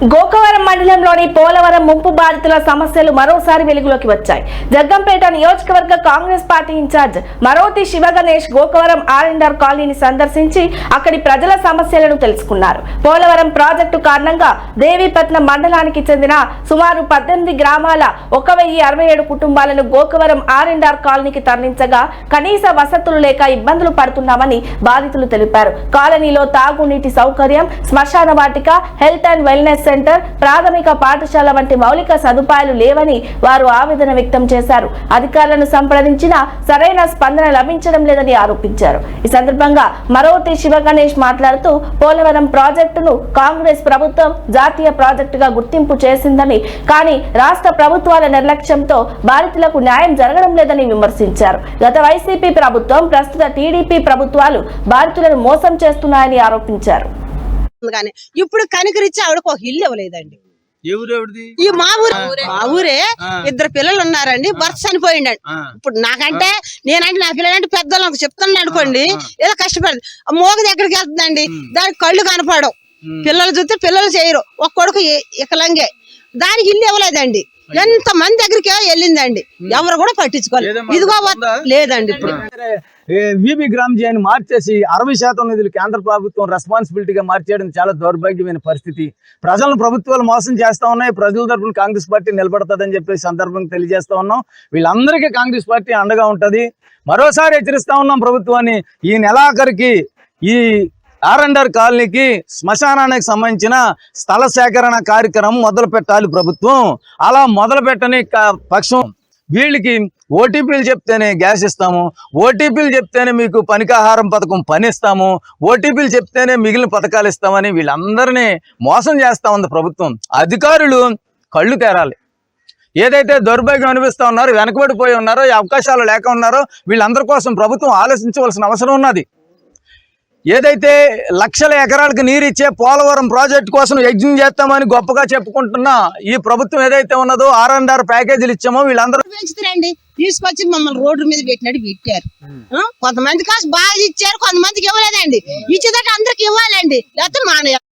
గోకవరం మండలంలోని పోలవరం ముంపు బాధితుల సమస్యలు మరోసారి వెలుగులోకి వచ్చాయి. జగ్గంపేట నియోజకవర్గ కాంగ్రెస్ పార్టీ ఇన్ఛార్జ్ మరోతి శివగణేష్ గోకవరం ఆర్&ఆర్ కాలనీని సందర్శించి అక్కడి ప్రజల సమస్యలను తెలుసుకున్నారు. పోలవరం ప్రాజెక్టు కారణంగా దేవీపట్నం మండలానికి చెందిన సుమారు 18 గ్రామాల 1067 కుటుంబాలను గోకవరం ఆర్&ఆర్ కాలనీకి తరలించగా కనీస వసతులు లేక ఇబ్బందులు పడుతున్నామని బాధితులు తెలిపారు. కాలనీలో తాగునీటి సౌకర్యం, శ్మశాన వాటిక, హెల్త్ అండ్ వెల్నెస్ సెంటర్, ప్రాథమిక పాఠశాల వంటి మౌలిక సదుపాయాలు లేవని వారు ఆవేదన వ్యక్తం చేశారు. అధికారులను సంప్రదించినా సరైన స్పందన లభించడం లేదని ఆరోపించారు. ఈ సందర్భంగా మరోతి శివగణేష్ మాట్లాడుతూ పోలవరం ప్రాజెక్టును కాంగ్రెస్ ప్రభుత్వం జాతీయ ప్రాజెక్టుగా గుర్తింపు చేసిందని, కానీ రాష్ట్ర ప్రభుత్వాల నిర్లక్ష్యంతో బాధితులకు న్యాయం జరగడం లేదని విమర్శించారు. గత వైసీపీ ప్రభుత్వం, ప్రస్తుత టీడీపీ ప్రభుత్వాలు బాధితులను మోసం చేస్తున్నాయని ఆరోపించారు. ఇప్పుడు కనికరించి ఆవిడకు ఒక ఇల్లు ఇవ్వలేదండి. ఈ మా ఊరే 2 పిల్లలు ఉన్నారండి. భర్త చనిపోయిండండి. ఇప్పుడు నాకంటే నేనంటే నా పిల్లలంటే పెద్దలకు చెప్తాను అనుకోండి, ఏదో కష్టపడదు. మోగది ఎక్కడికి వెళ్తుందండి, దానికి కళ్ళు కనపడవు. పిల్లలు చూస్తే పిల్లలు చేయరు. ఒక కొడుకు ఇకలంగే, దానికి ఇల్లు ఇవ్వలేదండి. ఎంత మంది దగ్గరికి వెళ్ళిందండి, ఎవరు కూడా పట్టించుకోలేదు. ఇదిగో లేదండి. ఇప్పుడు విబి గ్రామ్ జీని మార్చేసి 60% నిధులు కేంద్ర ప్రభుత్వం రెస్పాన్సిబిలిటీగా మార్చేయడం చాలా దౌర్భాగ్యమైన పరిస్థితి. ప్రజలను ప్రభుత్వాలు మోసం చేస్తా ఉన్నాయి. ప్రజల తరఫున కాంగ్రెస్ పార్టీ నిలబడుతుందని చెప్పేసి సందర్భంగా తెలియజేస్తా ఉన్నాం. వీళ్ళందరికీ కాంగ్రెస్ పార్టీ అండగా ఉంటది. మరోసారి హెచ్చరిస్తా ఉన్నాం ప్రభుత్వాన్ని, ఈ నెలాఖరికి ఈ ఆర్&ఆర్ కాలనీకి శ్మశానానికి సంబంధించిన స్థల సేకరణ కార్యక్రమం మొదలు పెట్టాలి ప్రభుత్వం. అలా మొదలు పెట్టని పక్షం వీళ్ళకి ఓటీపీలు చెప్తేనే గ్యాస్ ఇస్తాము, ఓటీపీలు చెప్తేనే మీకు పనికాహారం పథకం పనిస్తాము, ఓటీపీలు చెప్తేనే మిగిలిన పథకాలు ఇస్తామని వీళ్ళందరినీ మోసం చేస్తా ఉంది ప్రభుత్వం. అధికారులు కళ్ళు తెరాలి. ఏదైతే దౌర్భాగ్యం అనిపిస్తూ ఉన్నారో, వెనకబడిపోయి ఉన్నారో, ఈ అవకాశాలు లేక ఉన్నారో వీళ్ళందరి కోసం ప్రభుత్వం ఆలోచించవలసిన అవసరం ఉన్నది. ఏదైతే లక్షల ఎకరాలకు నీరు ఇచ్చే పోలవరం ప్రాజెక్టు కోసం యజ్ఞం చేస్తామని గొప్పగా చెప్పుకుంటున్న ఈ ప్రభుత్వం ఏదైతే ఉన్నదో ఆర్&ఆర్ ప్యాకేజీలు ఇచ్చామో వీళ్ళందరూ పెంచుతారండి. తీసుకొచ్చి మమ్మల్ని రోడ్డు మీద పెట్టినట్టు పెట్టారు. కొంతమంది కాసు బాగా ఇచ్చారు, కొంతమందికి ఇవ్వలేదండి. ఇచ్చేదట్టు అందరికి ఇవ్వాలండి, లేకపోతే మానేయాలి.